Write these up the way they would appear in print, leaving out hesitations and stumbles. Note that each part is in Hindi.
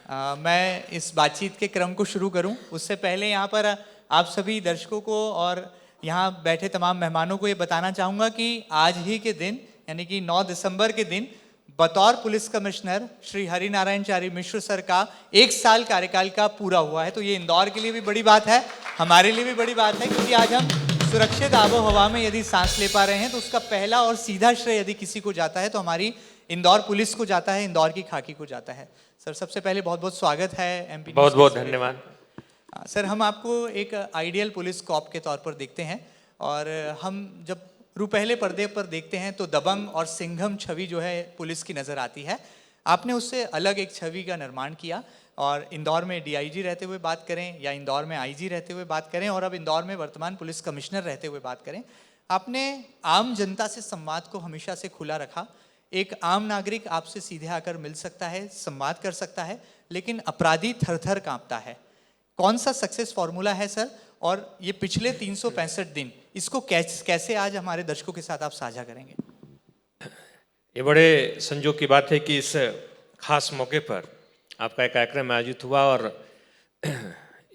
मैं इस बातचीत के क्रम को शुरू करूं उससे पहले यहाँ पर आप सभी दर्शकों को और यहाँ बैठे तमाम मेहमानों को ये बताना चाहूँगा कि आज ही के दिन यानी कि 9 दिसंबर के दिन बतौर पुलिस कमिश्नर श्री हरिनारायण चारी मिश्र सर का 1 साल कार्यकाल का पूरा हुआ है। तो ये इंदौर के लिए भी बड़ी बात है, हमारे लिए भी बड़ी बात है, क्योंकि आज हम सुरक्षित आबो हवा में यदि सांस ले पा रहे हैं तो उसका पहला और सीधा श्रेय यदि किसी को जाता है तो हमारी इंदौर पुलिस को जाता है, इंदौर की खाकी को जाता है। सर सबसे पहले बहुत बहुत स्वागत है एमपी। बहुत बहुत धन्यवाद सर। हम आपको एक आइडियल पुलिस कॉप के तौर पर देखते हैं और हम जब रुपहले पर्दे पर देखते हैं तो दबंग और सिंघम छवि जो है पुलिस की नज़र आती है। आपने उससे अलग एक छवि का निर्माण किया और इंदौर में डीआईजी रहते हुए बात करें या इंदौर में आईजी रहते हुए बात करें और अब इंदौर में वर्तमान पुलिस कमिश्नर रहते हुए बात करें, आपने आम जनता से संवाद को हमेशा से खुला रखा। एक आम नागरिक आपसे सीधे आकर मिल सकता है, संवाद कर सकता है, लेकिन अपराधी थर थर कांपता है। कौन सा सक्सेस फॉर्मूला है सर, और ये पिछले 365 दिन इसको कैसे आज हमारे दर्शकों के साथ आप साझा करेंगे? ये बड़े संजोग की बात है कि इस खास मौके पर आपका एक कार्यक्रम आयोजित हुआ और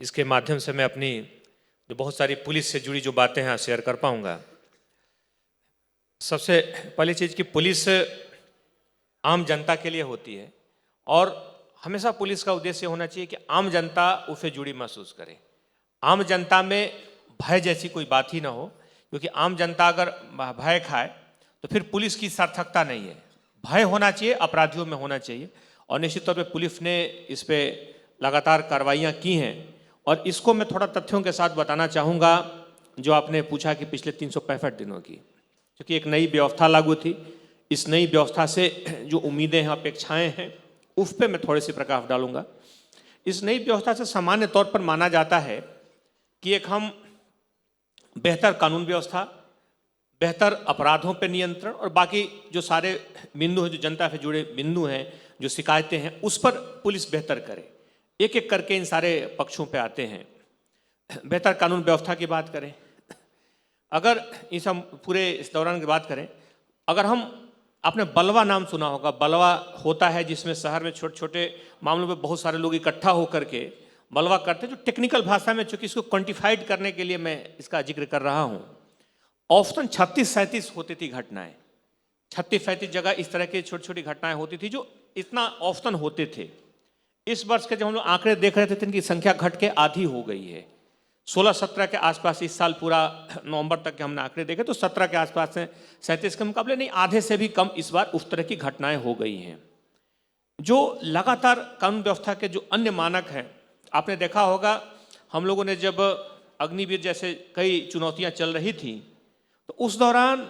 इसके माध्यम से मैं अपनी जो बहुत सारी पुलिस से जुड़ी जो बातें हैं शेयर कर पाऊंगा। सबसे पहली चीज़ कि पुलिस आम जनता के लिए होती है और हमेशा पुलिस का उद्देश्य होना चाहिए कि आम जनता उससे जुड़ी महसूस करे, आम जनता में भय जैसी कोई बात ही ना हो, क्योंकि आम जनता अगर भय खाए तो फिर पुलिस की सार्थकता नहीं है। भय होना चाहिए, अपराधियों में होना चाहिए और निश्चित तौर पे पुलिस ने इस पे लगातार कार्रवाइयाँ की हैं और इसको मैं थोड़ा तथ्यों के साथ बताना चाहूँगा। जो आपने पूछा कि पिछले 365 दिनों की, क्योंकि एक नई व्यवस्था लागू थी, इस नई व्यवस्था से जो उम्मीदें हैं, अपेक्षाएं हैं, उस पर मैं थोड़े से प्रकाश डालूंगा। इस नई व्यवस्था से सामान्य तौर पर माना जाता है कि एक हम बेहतर कानून व्यवस्था, बेहतर अपराधों पर नियंत्रण और बाकी जो सारे बिंदु हैं, जो जनता से जुड़े बिंदु हैं, जो शिकायतें हैं, उस पर पुलिस बेहतर करे। एक एक करके इन सारे पक्षों पे आते हैं। बेहतर कानून व्यवस्था की बात करें, अगर इस हम पूरे इस दौरान की बात करें, अगर हम आपने बलवा नाम सुना होगा, बलवा होता है जिसमें शहर में छोटे छोटे मामलों में बहुत सारे लोग इकट्ठा होकर के बलवा करते हैं, जो टेक्निकल भाषा में, चूंकि इसको क्वांटिफाइड करने के लिए मैं इसका जिक्र कर रहा हूँ, औसतन 36-37 होती थी घटनाएं। 36-37 जगह इस तरह की छोटी छोटी घटनाएं होती थी जो इतना औसतन होते थे। इस वर्ष के जब हम लोग आंकड़े देख रहे थे तो इनकी संख्या घट के आधी हो गई है। 16-17 के आसपास इस साल पूरा नवंबर तक के हमने आंकड़े देखे तो 17 के आसपास से 37 के मुकाबले नहीं, आधे से भी कम इस बार उस तरह की घटनाएं हो गई हैं। जो लगातार कानून व्यवस्था के जो अन्य मानक हैं, आपने देखा होगा, हम लोगों ने जब अग्निवीर जैसे कई चुनौतियां चल रही थी तो उस दौरान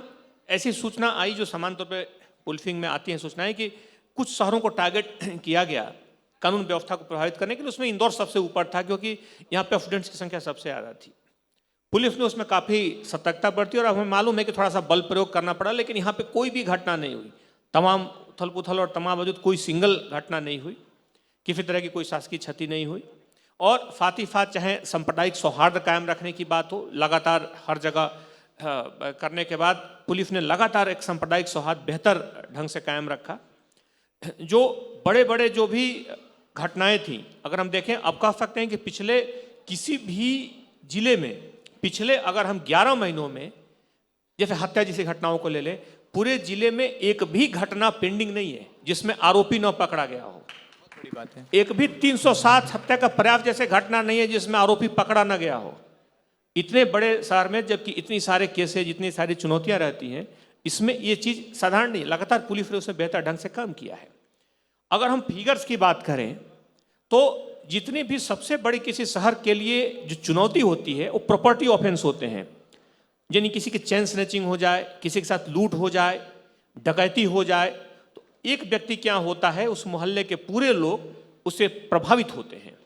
ऐसी सूचना आई जो सामान्य तौर पर पुलिसिंग में आती हैं सूचनाएं कि कुछ शहरों को टारगेट किया गया कानून व्यवस्था को प्रभावित करने के लिए। उसमें इंदौर सबसे ऊपर था क्योंकि यहाँ पे स्टूडेंट्स की संख्या सबसे ज़्यादा थी। पुलिस ने उसमें काफ़ी सतर्कता बरती और हमें मालूम है कि थोड़ा सा बल प्रयोग करना पड़ा, लेकिन यहाँ पे कोई भी घटना नहीं हुई। तमाम उथल पुथल और तमाम वजूद कोई सिंगल घटना नहीं हुई, किसी तरह की कोई शासकीय क्षति नहीं हुई और साथ ही साथ चाहे सांप्रदायिक सौहार्द कायम रखने की बात हो, लगातार हर जगह करने के बाद पुलिस ने लगातार एक सांप्रदायिक सौहार्द बेहतर ढंग से कायम रखा। जो बड़े बड़े जो भी घटनाएं थी, अगर हम देखें, अब कह सकते हैं कि पिछले किसी भी जिले में पिछले अगर हम 11 महीनों में, जैसे हत्या जैसी घटनाओं को ले ले, पूरे जिले में एक भी घटना पेंडिंग नहीं है जिसमें आरोपी न पकड़ा गया हो। बड़ी बात है। एक भी 307 हत्या का प्रयास जैसे घटना नहीं है जिसमें आरोपी पकड़ा न गया हो। इतने बड़े शहर में जबकि इतनी सारे केसेज, इतनी सारी चुनौतियां रहती हैं, इसमें ये चीज़ साधारण नहीं। लगातार पुलिस ने उसमें बेहतर ढंग से काम किया है। अगर हम फिगर्स की बात करें तो जितनी भी सबसे बड़ी किसी शहर के लिए जो चुनौती होती है वो प्रॉपर्टी ऑफेंस होते हैं, यानी किसी की चेन स्नैचिंग हो जाए, किसी के साथ लूट हो जाए, डकैती हो जाए, तो एक व्यक्ति क्या होता है, उस मोहल्ले के पूरे लोग उससे प्रभावित होते हैं।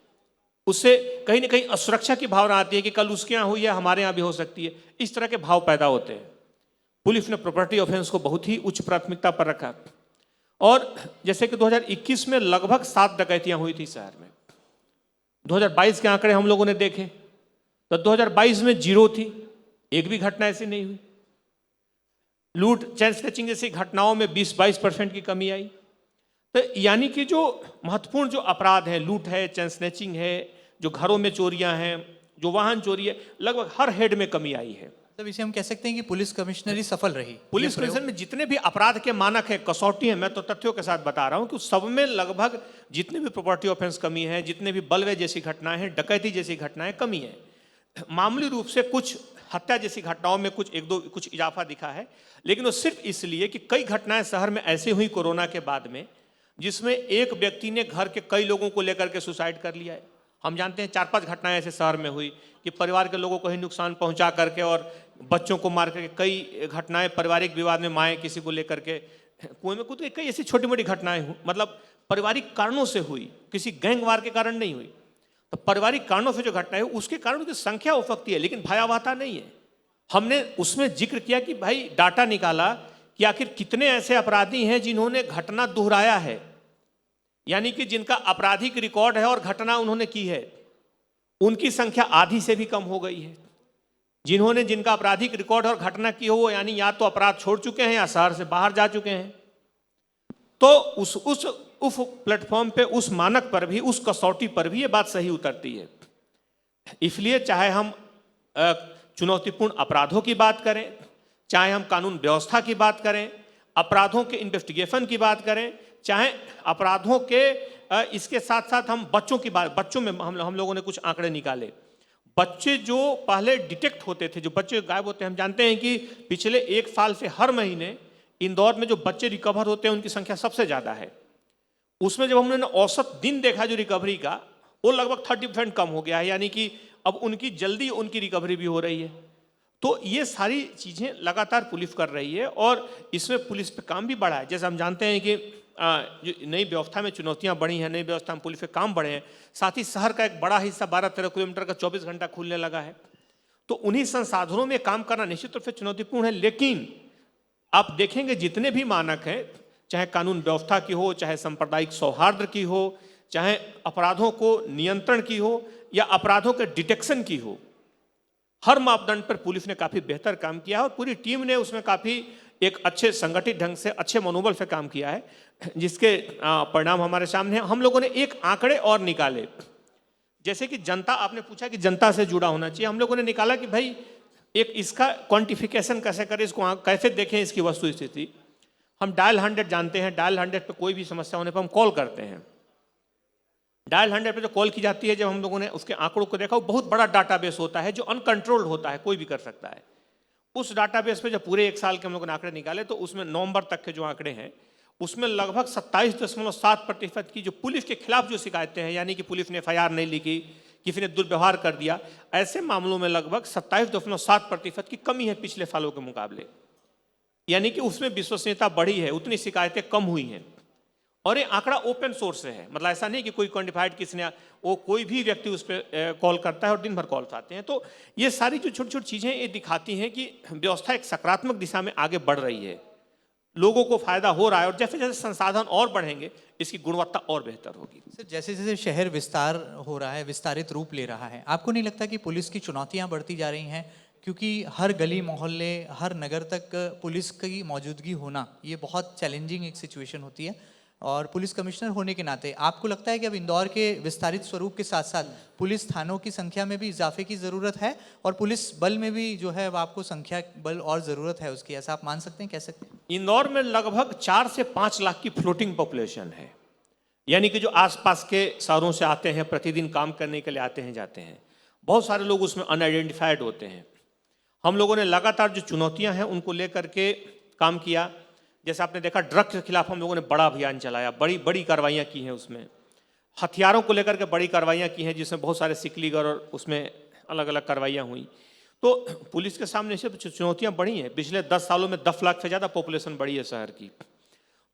उससे कहीं ना कहीं असुरक्षा की भावना आती है कि कल उसके यहाँ हुई है, हमारे यहाँ भी हो सकती है। इस तरह के भाव पैदा होते हैं। पुलिस ने प्रॉपर्टी ऑफेंस को बहुत ही उच्च प्राथमिकता पर रखा और जैसे कि 2021 में लगभग 7 डकैतियां हुई थी शहर में। 2022 के आंकड़े हम लोगों ने देखे तो 2022 में 0 थी, एक भी घटना ऐसी नहीं हुई। लूट, चेन स्नैचिंग जैसी घटनाओं में 20-22% की कमी आई। तो यानी कि जो महत्वपूर्ण जो अपराध है, लूट है, चेन स्नैचिंग है, जो घरों में चोरियां हैं, जो वाहन चोरी है, लगभग हर हेड में कमी आई है। तब इसे हम कह सकते हैं कि पुलिस कमिश्नरी सफल रही। पुलिस कमिश्नर में जितने भी अपराध के मानक है, कसौटी है, मैं तो तथ्यों के साथ बता रहा हूं कि उस सब में लगभग जितने भी प्रॉपर्टी ऑफेंस कमी है, जितने भी बलवे जैसी घटनाएं हैं, डकैती जैसी घटनाएं कमी है। मामूली रूप से कुछ हत्या जैसी घटनाओं में कुछ इजाफा दिखा है, लेकिन वो सिर्फ इसलिए कि कई घटनाएं शहर में ऐसे हुई कोरोना के बाद में, जिसमें एक व्यक्ति ने घर के कई लोगों को लेकर के सुसाइड कर लिया है। हम जानते हैं 4-5 घटनाएं ऐसे शहर में हुई कि परिवार के लोगों को ही नुकसान पहुंचा करके और बच्चों को मार करके, कई घटनाएं पारिवारिक विवाद में माएँ किसी को लेकर के कुएं में कूद गई, कई ऐसी छोटी मोटी घटनाएं हुई, मतलब पारिवारिक कारणों से हुई, किसी गैंगवार के कारण नहीं हुई। तो पारिवारिक कारणों से जो घटना है उसके कारण की संख्या हो सकती है, लेकिन भयावहता नहीं है। हमने उसमें जिक्र किया कि भाई डाटा निकाला कि आखिर कितने ऐसे अपराधी हैं जिन्होंने घटना दोहराया है, यानी कि जिनका आपराधिक रिकॉर्ड है और घटना उन्होंने की है, उनकी संख्या आधी से भी कम हो गई है। जिनका आपराधिक रिकॉर्ड और घटना की हो, वो यानी या तो अपराध छोड़ चुके हैं या शहर से बाहर जा चुके हैं। तो उस प्लेटफॉर्म पे, उस मानक पर भी, उस कसौटी पर भी ये बात सही उतरती है। इसलिए चाहे हम चुनौतीपूर्ण अपराधों की बात करें, चाहे हम कानून व्यवस्था की बात करें, अपराधों के इन्वेस्टिगेशन की बात करें, चाहे अपराधों के इसके साथ साथ हम बच्चों में हम लोगों ने कुछ आंकड़े निकाले। बच्चे जो पहले डिटेक्ट होते थे, जो बच्चे गायब होते हैं, हम जानते हैं कि पिछले 1 साल से हर महीने इंदौर में जो बच्चे रिकवर होते हैं उनकी संख्या सबसे ज़्यादा है। उसमें जब हमने औसत दिन देखा जो रिकवरी का, वो लगभग 30% कम हो गया है, यानी कि अब उनकी जल्दी उनकी रिकवरी भी हो रही है। तो ये सारी चीज़ें लगातार पुलिस कर रही है और इसमें पुलिस पे काम भी बढ़ा है। जैसे हम जानते हैं कि जो नई व्यवस्था में चुनौतियां बढ़ी हैं, नई व्यवस्था में पुलिस पे काम बढ़े हैं, साथ ही शहर का एक बड़ा हिस्सा 12-13 किलोमीटर का 24 घंटा खुलने लगा है। तो उन्हीं संसाधनों में काम करना निश्चित रूप से चुनौतीपूर्ण है, लेकिन आप देखेंगे जितने भी मानक हैं, चाहे कानून व्यवस्था की हो, चाहे सांप्रदायिक सौहार्द की हो, चाहे अपराधों को नियंत्रण की हो या अपराधों के डिटेक्शन की हो, हर मापदंड पर पुलिस ने काफ़ी बेहतर काम किया है और पूरी टीम ने उसमें काफ़ी एक अच्छे संगठित ढंग से, अच्छे मनोबल से काम किया है, जिसके परिणाम हमारे सामने हैं। हम लोगों ने एक आंकड़े और निकाले, जैसे कि जनता, आपने पूछा कि जनता से जुड़ा होना चाहिए, हम लोगों ने निकाला कि भाई एक इसका क्वांटिफिकेशन कैसे करें, इसको कैसे देखें, इसकी वस्तु स्थिति। हम डायल 100 जानते हैं, डायल 100 पे कोई भी समस्या होने पर हम कॉल करते हैं। डायल 100 पे जो कॉल की जाती है, जब हम लोगों ने उसके आंकड़ों को देखा, वो बहुत बड़ा डाटाबेस होता है जो अनकंट्रोल्ड होता है, कोई भी कर सकता है। उस डाटाबेस पे जब पूरे 1 साल के हम लोगों ने आंकड़े निकाले, तो उसमें नवंबर तक के जो आंकड़े हैं, उसमें लगभग 27.7% की जो पुलिस के खिलाफ जो शिकायतें हैं, यानी कि पुलिस ने FIR नहीं लिखी, किसी ने दुर्व्यवहार कर दिया, ऐसे मामलों में लगभग 27.7% की कमी है पिछले सालों के मुकाबले। यानी कि उसमें विश्वसनीयता बढ़ी है, उतनी शिकायतें कम हुई हैं। और ये आंकड़ा ओपन सोर्स से है, मतलब ऐसा नहीं कि कोई क्वान्टिफाइड किसी ने, वो कोई भी व्यक्ति उस पर कॉल करता है और दिन भर कॉल्स आते हैं। तो ये सारी जो छोटी छोटी चीज़ें ये दिखाती हैं कि व्यवस्था एक सकारात्मक दिशा में आगे बढ़ रही है, लोगों को फायदा हो रहा है, और जैसे जैसे संसाधन और बढ़ेंगे इसकी गुणवत्ता और बेहतर होगी। सर, जैसे जैसे शहर विस्तार हो रहा है, विस्तारित रूप ले रहा है, आपको नहीं लगता कि पुलिस की चुनौतियां बढ़ती जा रही हैं? क्योंकि हर गली मोहल्ले, हर नगर तक पुलिस की मौजूदगी होना, ये बहुत चैलेंजिंग एक सिचुएशन होती है। और पुलिस कमिश्नर होने के नाते आपको लगता है कि अब इंदौर के विस्तारित स्वरूप के साथ साथ पुलिस थानों की संख्या में भी इजाफे की ज़रूरत है, और पुलिस बल में भी जो है आपको संख्या बल और ज़रूरत है उसकी, ऐसा आप मान सकते हैं, कह सकते हैं? इंदौर में लगभग 4 से 5 लाख की फ्लोटिंग पॉपुलेशन है, यानी कि जो आसपास के शहरों से आते हैं, प्रतिदिन काम करने के लिए आते हैं, जाते हैं। बहुत सारे लोग उसमें अनआइडेंटिफाइड होते हैं। हम लोगों ने लगातार जो चुनौतियां हैं उनको लेकर के काम किया। जैसे आपने देखा, ड्रग्स के खिलाफ हम लोगों ने बड़ा अभियान चलाया, बड़ी बड़ी कार्रवाइयाँ की हैं उसमें। हथियारों को लेकर के बड़ी कार्रवाइयाँ की हैं, जिसमें बहुत सारे सिकलीगर और उसमें अलग अलग कार्रवाइयाँ हुई। तो पुलिस के सामने से चुनौतियाँ बढ़ी हैं। पिछले 10 सालों में 10 लाख से ज़्यादा पॉपुलेशन बढ़ी है शहर की,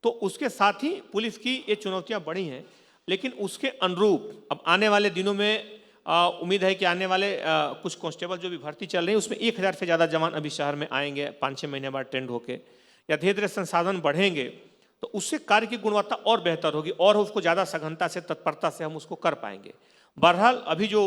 तो उसके साथ ही पुलिस की ये चुनौतियाँ बढ़ी हैं। लेकिन उसके अनुरूप अब आने वाले दिनों में उम्मीद है कि आने वाले कुछ कांस्टेबल जो भी भर्ती चल रही है, उसमें 1000 से ज़्यादा जवान अभी शहर में आएंगे 5-6 महीने बाद ट्रेंड होके, या धीरे धीरे संसाधन बढ़ेंगे तो उससे कार्य की गुणवत्ता और बेहतर होगी और उसको ज़्यादा सघनता से, तत्परता से हम उसको कर पाएंगे। बहरहाल अभी जो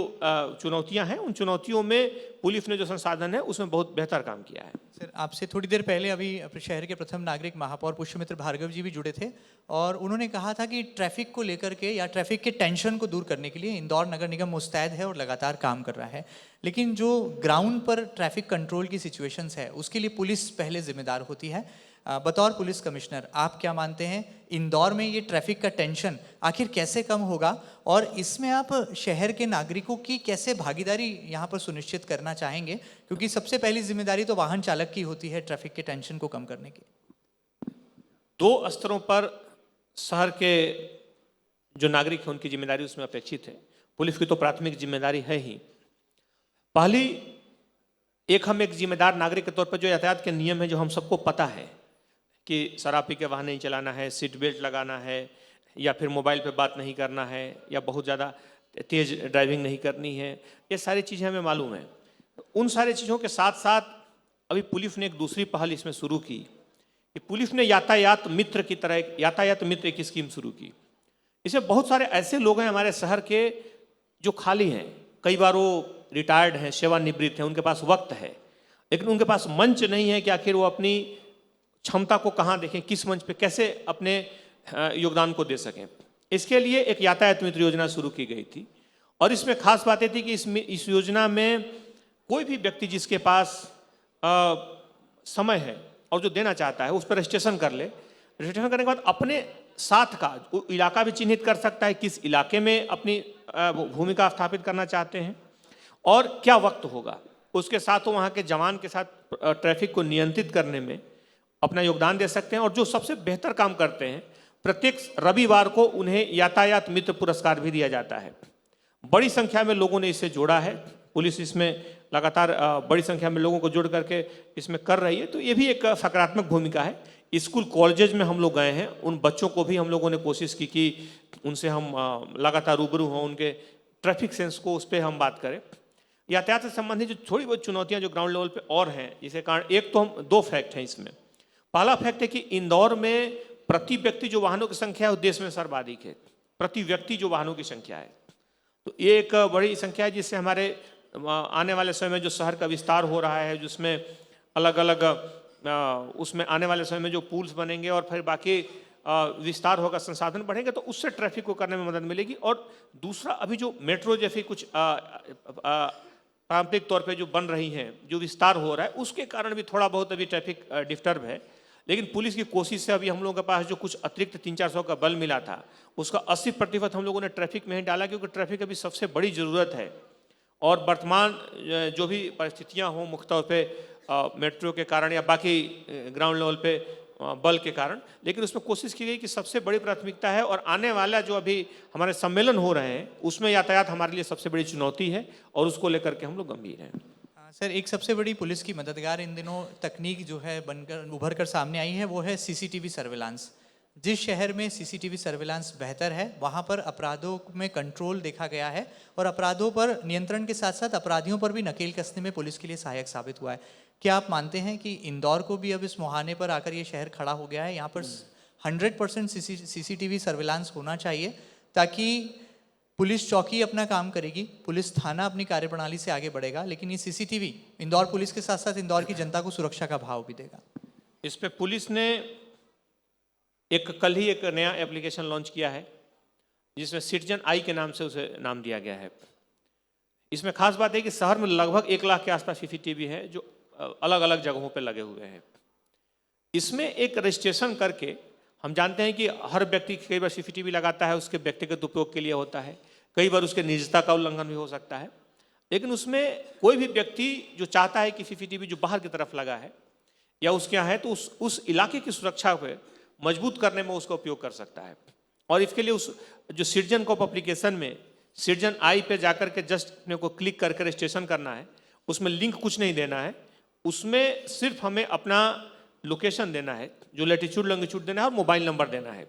चुनौतियां हैं, उन चुनौतियों में पुलिस ने जो संसाधन है उसमें बहुत बेहतर काम किया है। सर, आपसे थोड़ी देर पहले अभी अपने शहर के प्रथम नागरिक महापौर पुष्यमित्र भार्गव जी भी जुड़े थे और उन्होंने कहा था कि ट्रैफिक को लेकर के या ट्रैफिक के टेंशन को दूर करने के लिए इंदौर नगर निगम मुस्तैद है और लगातार काम कर रहा है, लेकिन जो ग्राउंड पर ट्रैफिक कंट्रोल की सिचुएशंस है उसके लिए पुलिस पहले जिम्मेदार होती है। बतौर पुलिस कमिश्नर आप क्या मानते हैं इंदौर में ये ट्रैफिक का टेंशन आखिर कैसे कम होगा और इसमें आप शहर के नागरिकों की कैसे भागीदारी यहाँ पर सुनिश्चित करना चाहेंगे, क्योंकि सबसे पहली जिम्मेदारी तो वाहन चालक की होती है ट्रैफिक के टेंशन को कम करने की। 2 स्तरों पर शहर के जो नागरिक हैं उनकी जिम्मेदारी उसमें अपेक्षित है। पुलिस की तो प्राथमिक जिम्मेदारी है ही। पहली हम एक जिम्मेदार नागरिक के तौर पर जो यातायात के नियम है जो हम सबको पता है कि शराब पी के वाहन नहीं चलाना है, सीट बेल्ट लगाना है, या फिर मोबाइल पे बात नहीं करना है, या बहुत ज़्यादा तेज़ ड्राइविंग नहीं करनी है, ये सारी चीज़ें हमें मालूम है। उन सारी चीज़ों के साथ साथ अभी पुलिस ने एक दूसरी पहल इसमें शुरू की कि पुलिस ने यातायात मित्र की तरह एक यातायात मित्र की स्कीम शुरू की। इसमें बहुत सारे ऐसे लोग हैं हमारे शहर के जो खाली हैं, कई बार वो रिटायर्ड हैं, सेवानिवृत्त हैं, उनके पास वक्त है, लेकिन उनके पास मंच नहीं है कि आखिर वो अपनी क्षमता को कहाँ देखें, किस मंच पे कैसे अपने योगदान को दे सकें। इसके लिए एक यातायात मित्र योजना शुरू की गई थी और इसमें खास बात ये थी कि इस योजना में कोई भी व्यक्ति जिसके पास समय है और जो देना चाहता है उस पर रजिस्ट्रेशन कर ले। रजिस्ट्रेशन करने के बाद अपने साथ का इलाका भी चिन्हित कर सकता है, किस इलाके में अपनी भूमिका स्थापित करना चाहते हैं और क्या वक्त होगा। उसके साथ वहाँ के जवान के साथ ट्रैफिक को नियंत्रित करने में अपना योगदान दे सकते हैं और जो सबसे बेहतर काम करते हैं प्रत्येक रविवार को उन्हें यातायात मित्र पुरस्कार भी दिया जाता है। बड़ी संख्या में लोगों ने इससे जोड़ा है, पुलिस इसमें लगातार बड़ी संख्या में लोगों को जोड़ करके इसमें कर रही है, तो ये भी एक सकारात्मक भूमिका है। स्कूल कॉलेजेस में हम लोग गए हैं, उन बच्चों को भी हम लोगों ने कोशिश की कि उनसे हम लगातार रूबरू हों, उनके ट्रैफिक सेंस को उस पर हम बात करें। यातायात से संबंधित जो थोड़ी बहुत चुनौतियाँ जो ग्राउंड लेवल पे और हैं, जिसके कारण एक तो हम 2 फैक्ट हैं इसमें। पहला फैक्ट है कि इंदौर में प्रति व्यक्ति जो वाहनों की संख्या है वो देश में सर्वाधिक है, प्रति व्यक्ति जो वाहनों की संख्या है, तो ये एक बड़ी संख्या है जिससे हमारे आने वाले समय में जो शहर का विस्तार हो रहा है, जिसमें अलग अलग उसमें आने वाले समय में जो पुल्स बनेंगे और फिर बाकी विस्तार होगा, संसाधन बढ़ेंगे, तो उससे ट्रैफिक को करने में मदद मिलेगी। और दूसरा अभी जो मेट्रो जैसी कुछ पारंपरिक तौर पे जो बन रही हैं, जो विस्तार हो रहा है, उसके कारण भी थोड़ा बहुत अभी ट्रैफिक डिस्टर्ब है। लेकिन पुलिस की कोशिश से अभी हम लोगों के पास जो कुछ अतिरिक्त 300-400 का बल मिला था उसका 80% हम लोगों ने ट्रैफिक में ही डाला, क्योंकि ट्रैफिक अभी सबसे बड़ी ज़रूरत है। और वर्तमान जो भी परिस्थितियाँ हों मुख्य तौर पर मेट्रो के कारण या बाकी ग्राउंड लेवल पे बल के कारण, लेकिन उसमें कोशिश की गई कि सबसे बड़ी प्राथमिकता है और आने वाला जो अभी हमारे सम्मेलन हो रहे हैं उसमें यातायात हमारे लिए सबसे बड़ी चुनौती है और उसको लेकर के हम लोग गंभीर हैं। सर, एक सबसे बड़ी पुलिस की मददगार इन दिनों तकनीक जो है बनकर उभर कर सामने आई है वो है सीसीटीवी सर्विलांस। जिस शहर में सीसीटीवी सर्विलांस बेहतर है वहाँ पर अपराधों में कंट्रोल देखा गया है और अपराधों पर नियंत्रण के साथ साथ अपराधियों पर भी नकेल कसने में पुलिस के लिए सहायक साबित हुआ है। क्या आप मानते हैं कि इंदौर को भी अब इस मुहाने पर आकर ये शहर खड़ा हो गया है, यहाँ पर 100% सीसीटीवी सर्विलांस होना चाहिए ताकि पुलिस चौकी अपना काम करेगी, पुलिस थाना अपनी कार्यप्रणाली से आगे बढ़ेगा, लेकिन ये सीसीटीवी इंदौर पुलिस के साथ साथ इंदौर की जनता को सुरक्षा का भाव भी देगा? इस पे पुलिस ने कल ही एक नया एप्लीकेशन लॉन्च किया है जिसमें सिटीजन आई के नाम से उसे नाम दिया गया है। इसमें खास बात है कि शहर में लगभग 1 लाख के आसपास सीसीटीवी है जो अलग अलग जगहों पे लगे हुए हैं। इसमें एक रजिस्ट्रेशन करके, हम जानते हैं कि हर व्यक्ति कई बार सीसीटीवी लगाता है उसके व्यक्तिगत उपयोग के लिए होता है, कई बार उसके निजता का उल्लंघन भी हो सकता है, लेकिन उसमें कोई भी व्यक्ति जो चाहता है कि सीसीटीवी जो बाहर की तरफ लगा है या उसके यहाँ है तो उस इलाके की सुरक्षा को मजबूत करने में उसका उपयोग कर सकता है। और इसके लिए उस जो सिटीजन कोप एप्लीकेशन में सिटीजन आई पे जाकर के जस्ट अपने को क्लिक करके रजिस्ट्रेशन करना है, उसमें लिंक कुछ नहीं देना है, उसमें सिर्फ हमें अपना लोकेशन देना है, जो लैटिट्यूड लॉन्गिट्यूड देना है और मोबाइल नंबर देना है।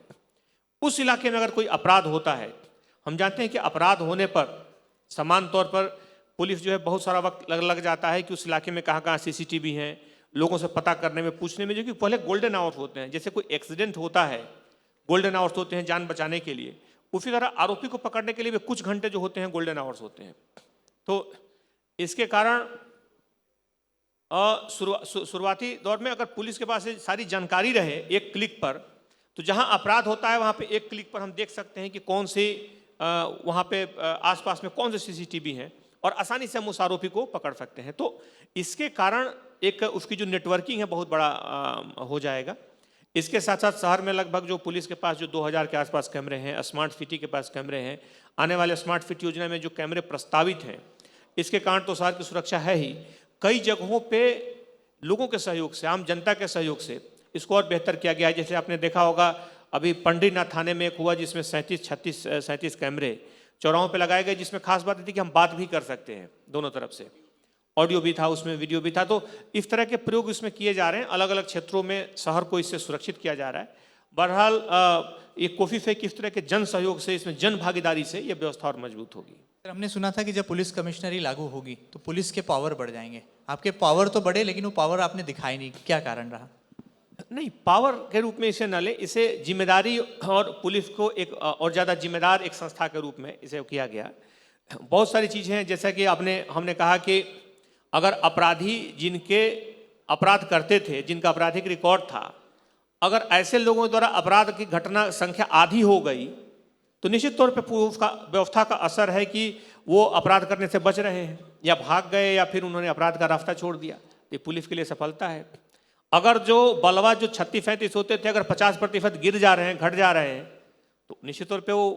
उस इलाके में अगर कोई अपराध होता है, हम जानते हैं कि अपराध होने पर समान तौर पर पुलिस जो है बहुत सारा वक्त लग जाता है कि उस इलाके में कहाँ कहाँ सीसीटीवी हैं, लोगों से पता करने में, पूछने में, जो कि पहले गोल्डन आवर्स होते हैं। जैसे कोई एक्सीडेंट होता है, गोल्डन आवर्स होते हैं जान बचाने के लिए, उसी तरह आरोपी को पकड़ने के लिए भी कुछ घंटे जो होते हैं गोल्डन आवर्स होते हैं। तो इसके कारण शुरुआती दौर में अगर पुलिस के पास ये सारी जानकारी रहे एक क्लिक पर, तो जहां अपराध होता है वहां पे एक क्लिक पर हम देख सकते हैं कि कौन से वहां पे आसपास में कौन से सीसीटीवी हैं और आसानी से हम उस आरोपी को पकड़ सकते हैं। तो इसके कारण एक उसकी जो नेटवर्किंग है बहुत बड़ा हो जाएगा। इसके साथ साथ शहर में लगभग जो पुलिस के पास जो 2000 के आसपास कैमरे हैं, स्मार्ट सिटी के पास कैमरे हैं, आने वाले स्मार्ट सिटी योजना में जो कैमरे प्रस्तावित हैं, इसके कारण तो शहर की सुरक्षा है ही, कई जगहों पे लोगों के सहयोग से, आम जनता के सहयोग से इसको और बेहतर किया गया है। जैसे आपने देखा होगा अभी पंडरीनाथ थाने में एक हुआ जिसमें 37 कैमरे चौराहों पे लगाए गए, जिसमें खास बात थी कि हम बात भी कर सकते हैं दोनों तरफ से, ऑडियो भी था उसमें, वीडियो भी था। तो इस तरह के प्रयोग इसमें किए जा रहे हैं, अलग अलग क्षेत्रों में शहर को इससे सुरक्षित किया जा रहा है। बहरहाल ये कोशिश है कि इस तरह के जन सहयोग से, इसमें जन भागीदारी से ये व्यवस्था और मजबूत होगी। सर, हमने सुना था कि जब पुलिस कमिश्नरी लागू होगी तो पुलिस के पावर बढ़ जाएंगे। आपके पावर तो बढ़े लेकिन वो पावर आपने दिखाई नहीं, क्या कारण रहा? नहीं, पावर के रूप में इसे न ले, इसे जिम्मेदारी और पुलिस को एक और ज़्यादा जिम्मेदार एक संस्था के रूप में इसे किया गया। बहुत सारी चीज़ें हैं, जैसा कि हमने कहा कि अगर अपराधी जिनके अपराध करते थे, जिनका आपराधिक रिकॉर्ड था, अगर ऐसे लोगों द्वारा अपराध की घटना संख्या आधी हो गई तो निश्चित तौर पे उसका व्यवस्था का असर है कि वो अपराध करने से बच रहे हैं या भाग गए या फिर उन्होंने अपराध का रास्ता छोड़ दिया। ये पुलिस के लिए सफलता है। अगर जो बलवा जो 36-37 होते थे, अगर 50% गिर जा रहे हैं, घट जा रहे हैं, तो निश्चित तौर पे वो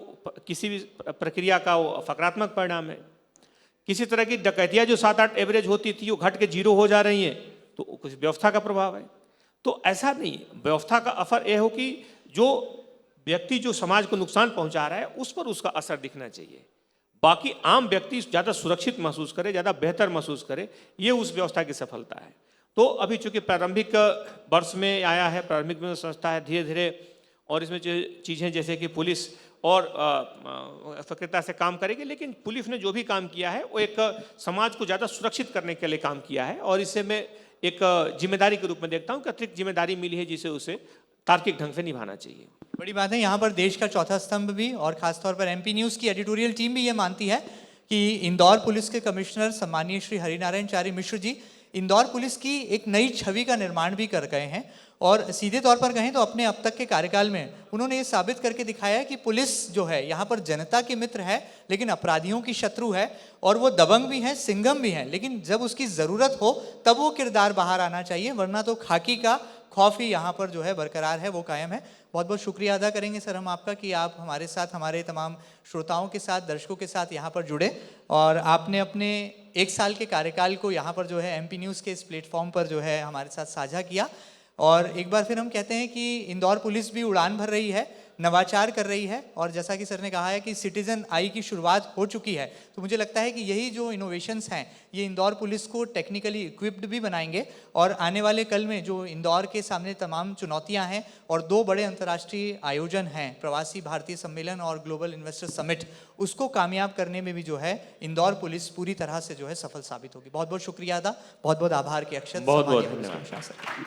किसी भी प्रक्रिया का वो सकारात्मक परिणाम है। किसी तरह की डकैतियाँ जो 7-8 एवरेज होती थी, वो घट के 0 हो जा रही हैं, तो कुछ व्यवस्था का प्रभाव है। तो ऐसा नहीं, व्यवस्था का असर यह हो कि जो व्यक्ति जो समाज को नुकसान पहुंचा रहा है उस पर उसका असर दिखना चाहिए, बाकी आम व्यक्ति ज़्यादा सुरक्षित महसूस करे, ज़्यादा बेहतर महसूस करे, ये उस व्यवस्था की सफलता है। तो अभी चूंकि प्रारंभिक वर्ष में आया है, प्रारंभिक में संस्था है, धीरे धीरे और इसमें चीज़ें जैसे कि पुलिस और सक्रियता से काम करेगी। लेकिन पुलिस ने जो भी काम किया है वो एक समाज को ज़्यादा सुरक्षित करने के लिए काम किया है, और इसे मैं एक जिम्मेदारी के रूप में देखता हूँ कि अतिरिक्त जिम्मेदारी मिली है जिसे उसे तार्किक ढंग से निभाना चाहिए। बड़ी बात है, यहाँ पर देश का चौथा स्तंभ भी और खासतौर पर एमपी न्यूज़ की एडिटोरियल टीम भी ये मानती है कि इंदौर पुलिस के कमिश्नर सम्मानीय श्री हरिनारायण चारी मिश्र जी इंदौर पुलिस की एक नई छवि का निर्माण भी कर गए हैं, और सीधे तौर पर कहें तो अपने अब तक के कार्यकाल में उन्होंने ये साबित करके दिखाया है कि पुलिस जो है यहाँ पर जनता के मित्र है लेकिन अपराधियों की शत्रु है, और वो दबंग भी है, सिंघम भी है, लेकिन जब उसकी ज़रूरत हो तब वो किरदार बाहर आना चाहिए, वरना तो खाकी का खौफ ही यहाँ पर जो है बरकरार है, वो कायम है। बहुत बहुत शुक्रिया अदा करेंगे सर हम आपका कि आप हमारे साथ, हमारे तमाम श्रोताओं के साथ, दर्शकों के साथ यहाँ पर जुड़े, और आपने अपने 1 साल के कार्यकाल को यहाँ पर जो है एमपी न्यूज़ के इस प्लेटफॉर्म पर जो है हमारे साथ साझा किया। और एक बार फिर हम कहते हैं कि इंदौर पुलिस भी उड़ान भर रही है, नवाचार कर रही है, और जैसा कि सर ने कहा है कि सिटीजन आई की शुरुआत हो चुकी है, तो मुझे लगता है कि यही जो इनोवेशंस हैं ये इंदौर पुलिस को टेक्निकली इक्विप्ड भी बनाएंगे, और आने वाले कल में जो इंदौर के सामने तमाम चुनौतियां हैं और 2 बड़े अंतर्राष्ट्रीय आयोजन हैं, प्रवासी भारतीय सम्मेलन और ग्लोबल इन्वेस्टर समिट, उसको कामयाब करने में भी जो है इंदौर पुलिस पूरी तरह से जो है सफल साबित होगी। बहुत बहुत शुक्रिया अदा, बहुत बहुत आभार के अक्षत। बहुत बहुत धन्यवाद।